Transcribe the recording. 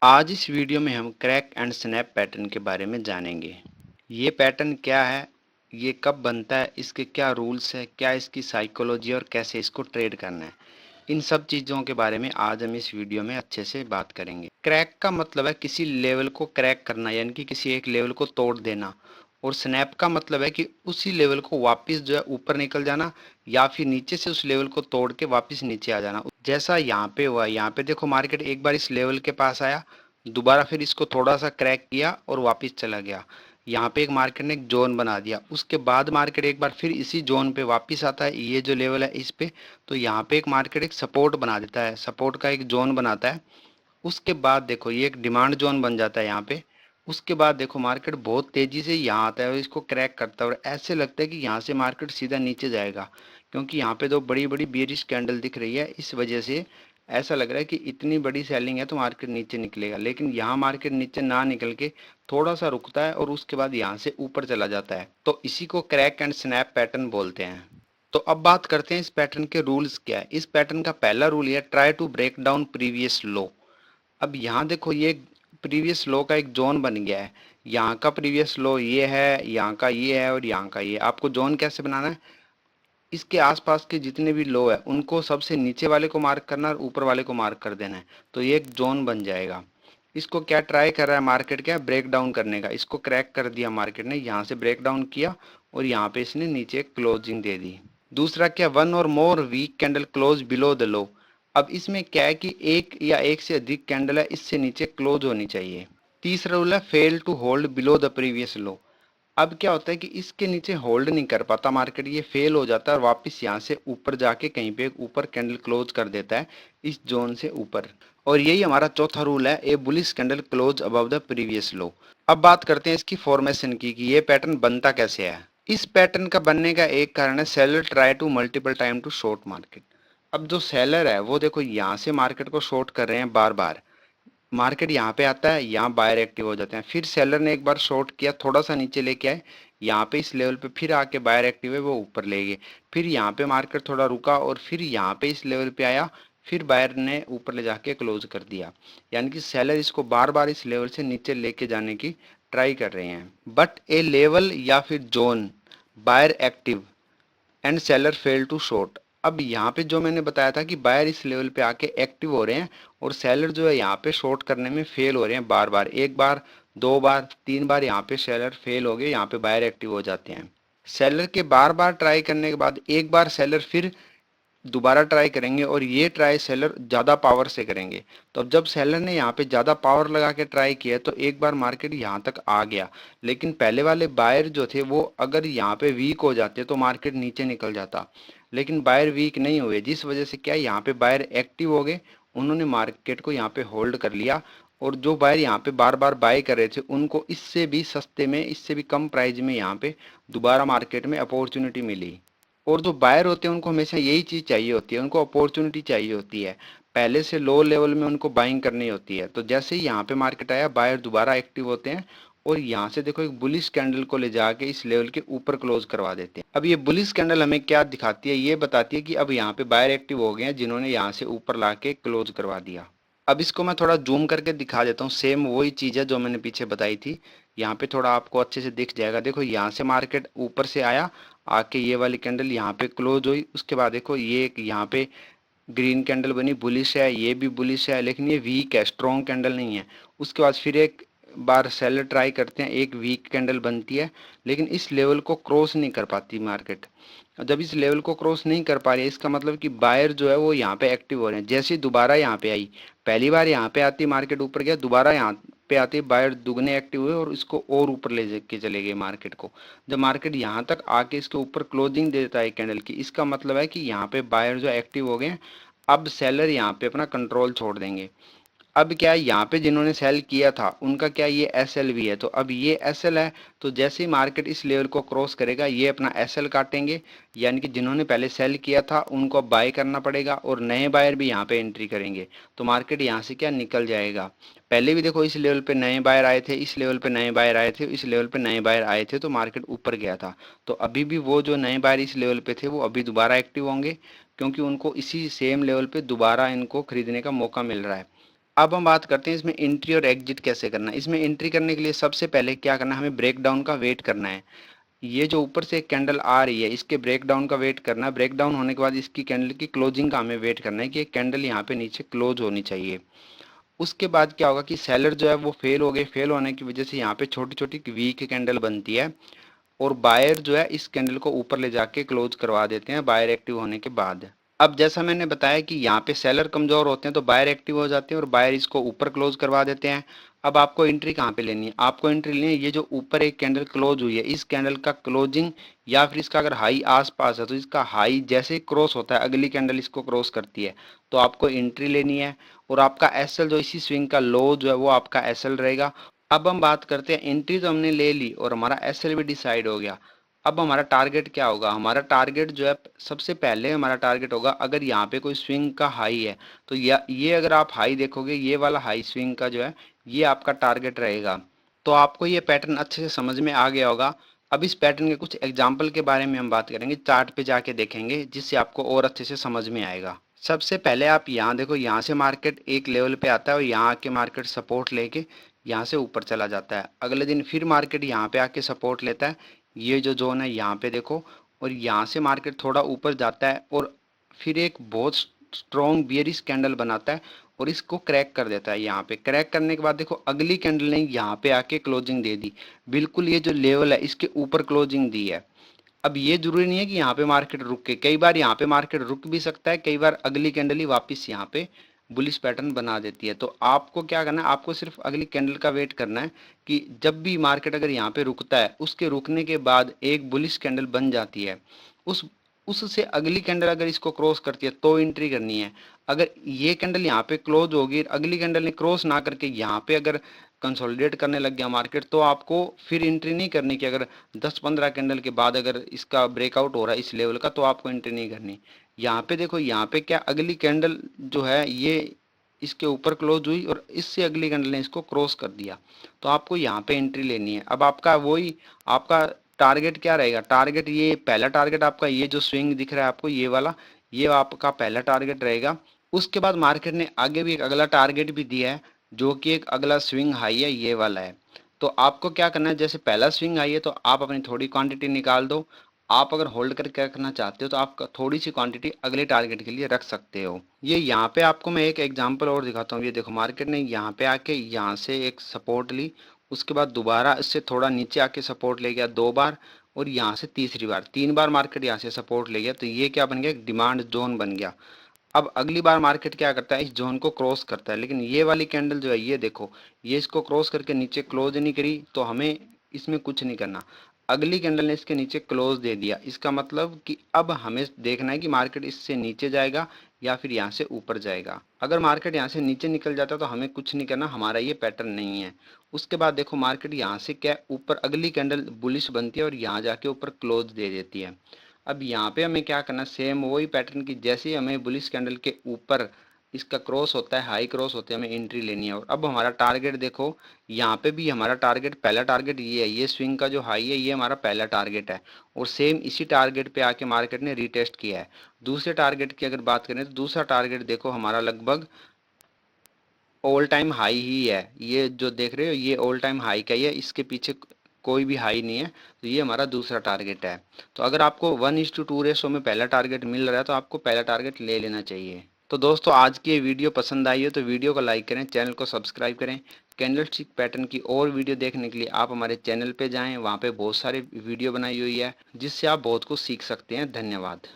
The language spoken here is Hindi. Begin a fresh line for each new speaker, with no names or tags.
आज इस वीडियो में हम क्रैक एंड स्नैप पैटर्न के बारे में जानेंगे। ये पैटर्न क्या है, ये कब बनता है, इसके क्या रूल्स है, क्या इसकी साइकोलॉजी और कैसे इसको ट्रेड करना है। इन सब चीज़ों के बारे में आज हम इस वीडियो में अच्छे से बात करेंगे। क्रैक का मतलब है किसी लेवल को क्रैक करना, यानी कि किसी एक लेवल को तोड़ देना। और स्नैप का मतलब है कि उसी लेवल को वापस जो है ऊपर निकल जाना, या फिर नीचे से उस लेवल को तोड़ के वापस नीचे आ जाना। जैसा यहाँ पे हुआ, यहाँ पे देखो मार्केट एक बार इस लेवल के पास आया, दोबारा फिर इसको थोड़ा सा क्रैक किया और वापस चला गया। यहाँ पे एक मार्केट ने एक जोन बना दिया, उसके बाद मार्केट एक बार फिर इसी जोन पे वापस आता है, ये जो लेवल है इस पे। तो यहाँ पे एक मार्केट एक सपोर्ट बना देता है, सपोर्ट का एक जोन बनाता है। उसके बाद देखो ये एक डिमांड जोन बन जाता है यहाँ पे। उसके बाद देखो मार्केट बहुत तेजी से यहाँ आता है और इसको क्रैक करता है, और ऐसे लगता है कि यहाँ से मार्केट सीधा नीचे जाएगा, क्योंकि यहाँ पे दो बड़ी बड़ी बेरिश कैंडल दिख रही है। इस वजह से ऐसा लग रहा है कि इतनी बड़ी सेलिंग है तो मार्केट नीचे निकलेगा, लेकिन यहाँ मार्केट नीचे ना निकल के थोड़ा सा रुकता है और उसके बाद यहाँ से ऊपर चला जाता है। तो इसी को क्रैक एंड स्नैप पैटर्न बोलते हैं। तो अब बात करते हैं इस पैटर्न के रूल्स क्या है। इस पैटर्न का पहला रूल है, try to break down previous low. अब यहाँ देखो ये प्रीवियस लो का एक जोन बन गया है। यहाँ का प्रीवियस लो ये है, यहाँ का ये है और यहाँ का ये। आपको जोन कैसे बनाना है, इसके आसपास के जितने भी लो है उनको सबसे नीचे वाले को मार्क करना और ऊपर वाले को मार्क कर देना है, तो ये एक जोन बन जाएगा। इसको क्या ट्राई कर रहा है मार्केट, क्या ब्रेक डाउन करने का। इसको क्रैक कर दिया मार्केट ने, यहाँ से ब्रेक डाउन किया और यहाँ पे इसने नीचे क्लोजिंग दे दी। दूसरा क्या, वन और more weak candle close below the low. अब इसमें क्या है कि एक या एक से अधिक कैंडल है इससे नीचे क्लोज होनी चाहिए। तीसरा रूल है, fail to hold below the previous low. अब क्या होता है कि इसके नीचे होल्ड नहीं कर पाता मार्केट, ये फेल हो जाता है और वापस यहाँ से ऊपर जाके कहीं पे ऊपर कैंडल क्लोज कर देता है इस जोन से ऊपर। और यही हमारा चौथा रूल है, a bullish candle close above the previous low. अब बात करते हैं इसकी फॉर्मेशन की कि ये पैटर्न बनता कैसे है। इस पैटर्न का बनने का एक कारण है, seller try to multiple time to short market. अब जो सेलर है वो देखो यहाँ से मार्केट को शॉर्ट कर रहे हैं बार बार। मार्केट यहाँ पे आता है, यहाँ बायर एक्टिव हो जाते हैं, फिर सेलर ने एक बार शॉर्ट किया, थोड़ा सा नीचे लेके आए, यहाँ पे इस लेवल पे फिर आके बायर एक्टिव है वो ऊपर ले गए। फिर यहाँ पे मार्केट थोड़ा रुका और फिर यहाँ पे इस लेवल पे आया, फिर बायर ने ऊपर ले जाके क्लोज कर दिया। यानी कि सेलर इसको बार बार इस लेवल से नीचे लेके जाने की ट्राई कर रहे हैं। बट ए लेवल या फिर zone buyer active and seller fail to short. अब यहाँ पे जो मैंने बताया था कि बायर इस लेवल पे आके एक्टिव हो रहे हैं और सेलर जो है यहाँ पे शॉर्ट करने में फेल हो रहे हैं बार बार, एक बार, दो बार, तीन बार यहाँ पे सेलर फेल हो गए, यहाँ पे बायर एक्टिव हो जाते हैं। सेलर के बार बार ट्राई करने के बाद एक बार सेलर फिर दोबारा ट्राई करेंगे और ये ट्राई सेलर ज़्यादा पावर से करेंगे। तो अब जब सेलर ने यहाँ पे ज़्यादा पावर लगा के ट्राई किया तो एक बार मार्केट यहाँ तक आ गया, लेकिन पहले वाले बायर जो थे वो अगर यहाँ पे वीक हो जाते तो मार्केट नीचे निकल जाता। लेकिन बायर वीक नहीं हुए, जिस वजह से क्या यहाँ पे बायर एक्टिव हो गए, उन्होंने मार्केट को यहाँ पे होल्ड कर लिया। और जो बायर यहाँ पे बार बार बाय कर रहे थे उनको इससे भी सस्ते में, इससे भी कम प्राइस में यहाँ पे दोबारा मार्केट में अपॉर्चुनिटी मिली। और जो बायर होते हैं उनको हमेशा यही चीज़ चाहिए होती है, उनको अपॉर्चुनिटी चाहिए होती है, पहले से लो लेवल में उनको बाइंग करनी होती है। तो जैसे ही यहाँ पे मार्केट आया, बायर दोबारा एक्टिव होते हैं और यहाँ से देखो एक बुलिश कैंडल को ले जाके इस लेवल के ऊपर क्लोज करवा देते हैं। अब ये बुलिश कैंडल हमें क्या दिखाती है, ये बताती है कि अब यहाँ पे बायर एक्टिव हो गए हैं, जिन्होंने यहाँ से ऊपर ला के क्लोज करवा दिया। अब इसको मैं थोड़ा जूम करके दिखा देता हूँ, सेम वही चीज़ है जो मैंने पीछे बताई थी। यहाँ पे थोड़ा आपको अच्छे से दिख जाएगा। देखो यहाँ से मार्केट ऊपर से आया, आके ये वाली कैंडल यहाँ पे क्लोज हुई, उसके बाद देखो ये एक यहाँ पे ग्रीन कैंडल बनी, बुलिश है, ये भी बुलिश है, लेकिन ये वीक है, स्ट्रॉन्ग कैंडल नहीं है। उसके बाद फिर एक बार सेलर ट्राई करते हैं, एक वीक कैंडल बनती है, लेकिन इस लेवल को क्रॉस नहीं कर पाती मार्केट। जब इस लेवल को क्रॉस नहीं कर पा रही है, इसका मतलब कि बायर जो है वो यहाँ पे एक्टिव हो रहे हैं। जैसे ही दोबारा यहाँ पे आई, पहली बार यहाँ पे आती मार्केट ऊपर गया, दोबारा यहाँ पे आते बायर दुगने एक्टिव हुए और इसको और ऊपर ले के चले गए मार्केट को। जब मार्केट यहाँ तक आके इसके ऊपर क्लोजिंग दे देता है कैंडल की, इसका मतलब है कि यहाँ पे बायर जो एक्टिव हो गए हैं। अब सेलर यहाँ पे अपना कंट्रोल छोड़ देंगे। अब क्या है, यहाँ पे जिन्होंने सेल किया था उनका क्या ये एस एल भी है, तो अब ये एस एल है, तो जैसे ही मार्केट इस लेवल को क्रॉस करेगा ये अपना एस एल काटेंगे। यानी कि जिन्होंने पहले सेल किया था उनको अब बाय करना पड़ेगा और नए बायर भी यहाँ पे एंट्री करेंगे, तो मार्केट यहाँ से क्या निकल जाएगा। पहले भी देखो इस लेवल पे नए बायर आए थे, इस लेवल पे नए बायर आए थे, इस लेवल पे नए बायर आए थे, तो मार्केट ऊपर गया था। तो अभी भी वो जो नए बायर इस लेवल पे थे वो अभी दोबारा एक्टिव होंगे, क्योंकि उनको इसी सेम लेवल पे दोबारा इनको खरीदने का मौका मिल रहा है। अब हम बात करते हैं इसमें एंट्री और एग्जिट कैसे करना है। इसमें एंट्री करने के लिए सबसे पहले क्या करना है, हमें ब्रेक डाउन का वेट करना है। ये जो ऊपर से एक कैंडल आ रही है इसके ब्रेक डाउन का वेट करना है। ब्रेक डाउन होने के बाद इसकी कैंडल की क्लोजिंग का हमें वेट करना है कि एक कैंडल यहाँ पे नीचे क्लोज होनी चाहिए। उसके बाद क्या होगा कि सेलर जो है वो फेल हो गए, फेल होने की वजह से यहाँ पे छोटी छोटी वीक कैंडल बनती है और बायर जो है इस कैंडल को ऊपर ले जाके क्लोज करवा देते हैं बायर एक्टिव होने के बाद। अब जैसा मैंने बताया कि यहाँ पे सेलर कमजोर होते हैं तो बायर एक्टिव हो जाते हैं और बायर इसको ऊपर क्लोज करवा देते हैं। अब आपको एंट्री कहाँ पे लेनी है, आपको एंट्री लेनी है ये जो ऊपर एक कैंडल क्लोज हुई है इस कैंडल का क्लोजिंग या फिर इसका अगर हाई आसपास है तो इसका हाई जैसे क्रॉस होता है अगली कैंडल इसको क्रॉस करती है तो आपको एंट्री लेनी है। और आपका एसएल जो इसी स्विंग का लो जो है वो आपका एसएल रहेगा। अब हम बात करते हैं, एंट्री तो हमने ले ली और हमारा एसएल भी डिसाइड हो गया। अब हमारा टारगेट क्या होगा, हमारा टारगेट जो है सबसे पहले हमारा टारगेट होगा अगर यहाँ पे कोई स्विंग का हाई है तो ये अगर आप हाई देखोगे ये वाला हाई स्विंग का जो है ये आपका टारगेट रहेगा। तो आपको ये पैटर्न अच्छे से समझ में आ गया होगा। अब इस पैटर्न के कुछ एग्जाम्पल के बारे में हम बात करेंगे, चार्ट पे जाके देखेंगे जिससे आपको और अच्छे से समझ में आएगा। सबसे पहले आप यहाँ देखो, यहाँ से मार्केट एक लेवल पे आता है और यहाँ आके मार्केट सपोर्ट लेके यहाँ से ऊपर चला जाता है। अगले दिन फिर मार्केट यहाँ पे आके सपोर्ट लेता है, ये जो जोन है यहाँ पे देखो, और यहाँ से मार्केट थोड़ा ऊपर जाता है और फिर एक बहुत स्ट्रॉन्ग बियरिश कैंडल बनाता है और इसको क्रैक कर देता है। यहाँ पे क्रैक करने के बाद देखो अगली कैंडल ने यहाँ पे आके क्लोजिंग दे दी, बिल्कुल ये जो लेवल है इसके ऊपर क्लोजिंग दी है। अब ये जरूरी नहीं है कि यहाँ पे मार्केट रुक के, कई बार यहाँ पे मार्केट रुक भी सकता है, कई बार अगली कैंडल ही वापस यहाँ पे बुलिश पैटर्न बना देती है। तो आपको क्या करना है, आपको सिर्फ अगली कैंडल का वेट करना है कि जब भी मार्केट अगर यहाँ पे रुकता है उसके रुकने के बाद एक बुलिश कैंडल बन जाती है, उस उससे अगली कैंडल अगर इसको क्रॉस करती है तो एंट्री करनी है। अगर ये कैंडल यहाँ पे क्लोज होगी, अगली कैंडल ने क्रॉस ना करके यहाँ पे अगर कंसोलिडेट करने लग गया मार्केट तो आपको फिर एंट्री नहीं करनी कि अगर 10-15 कैंडल के बाद अगर इसका ब्रेकआउट हो रहा है इस लेवल का तो आपको एंट्री नहीं करनी। यहाँ पे देखो, यहाँ पे क्या अगली कैंडल जो है ये इसके ऊपर क्लोज हुई और इससे अगली कैंडल ने इसको क्रॉस कर दिया तो आपको यहाँ पे एंट्री लेनी है। अब आपका वही आपका टारगेट क्या रहेगा, टारगेट ये पहला टारगेट आपका ये जो स्विंग दिख रहा है आपको ये वाला, ये आपका पहला टारगेट रहेगा। उसके बाद मार्केट ने आगे भी एक अगला टारगेट भी दिया है जो कि एक अगला स्विंग हाई है ये वाला है। तो आपको क्या करना है, जैसे पहला स्विंग हाई है तो आप अपनी थोड़ी क्वांटिटी निकाल दो। आप अगर होल्ड करके रखना चाहते हो तो आप थोड़ी सी क्वांटिटी अगले टारगेट के लिए रख सकते हो। ये यहाँ पे आपको मैं एक एग्जांपल और दिखाता हूँ। ये देखो मार्केट ने यहाँ पे आके यहाँ से एक सपोर्ट ली, उसके बाद दोबारा इससे थोड़ा नीचे आके सपोर्ट ले गया 2 बार और यहाँ से तीसरी बार 3 बार मार्केट यहाँ से सपोर्ट ले गया। तो ये क्या बन गया, एक डिमांड जोन बन गया। अब अगली बार मार्केट क्या करता है, इस जोन को क्रॉस करता है, लेकिन ये वाली कैंडल जो है ये देखो ये इसको क्रॉस करके नीचे क्लोज नहीं करी तो हमें इसमें कुछ नहीं करना। अगली कैंडल ने इसके नीचे क्लोज दे दिया, इसका मतलब कि अब हमें देखना है कि मार्केट इससे नीचे जाएगा या फिर यहाँ से ऊपर जाएगा। अगर मार्केट यहाँ से नीचे निकल जाता तो हमें कुछ नहीं करना, हमारा ये पैटर्न नहीं है। उसके बाद देखो मार्केट यहाँ से क्या ऊपर अगली कैंडल बुलिश बनती है और यहाँ जाके ऊपर क्लोज दे देती है। अब यहाँ पे हमें क्या करना, सेम वही पैटर्न की जैसे ही हमें बुलिश कैंडल के ऊपर इसका क्रॉस होता है, हाई क्रॉस होते हैं, हमें एंट्री लेनी है। और अब हमारा टारगेट देखो, यहाँ पे भी हमारा टारगेट पहला टारगेट ये है, ये स्विंग का जो हाई है ये हमारा पहला टारगेट है और सेम इसी टारगेट पे आके मार्केट ने रीटेस्ट किया है। दूसरे टारगेट की अगर बात करें तो दूसरा टारगेट देखो हमारा लगभग ऑल टाइम हाई ही है, ये जो देख रहे हो ये ऑल टाइम हाई का ही है, इसके पीछे कोई भी हाई नहीं है। तो ये हमारा दूसरा टारगेट है। तो अगर आपको 1:2 रेशो में पहला टारगेट मिल रहा है तो आपको पहला टारगेट ले लेना चाहिए। तो दोस्तों आज की ये वीडियो पसंद आई हो तो वीडियो को लाइक करें, चैनल को सब्सक्राइब करें। कैंडलस्टिक पैटर्न की और वीडियो देखने के लिए आप हमारे चैनल पे जाएं, वहाँ पे बहुत सारे वीडियो बनाई हुई है जिससे आप बहुत कुछ सीख सकते हैं। धन्यवाद।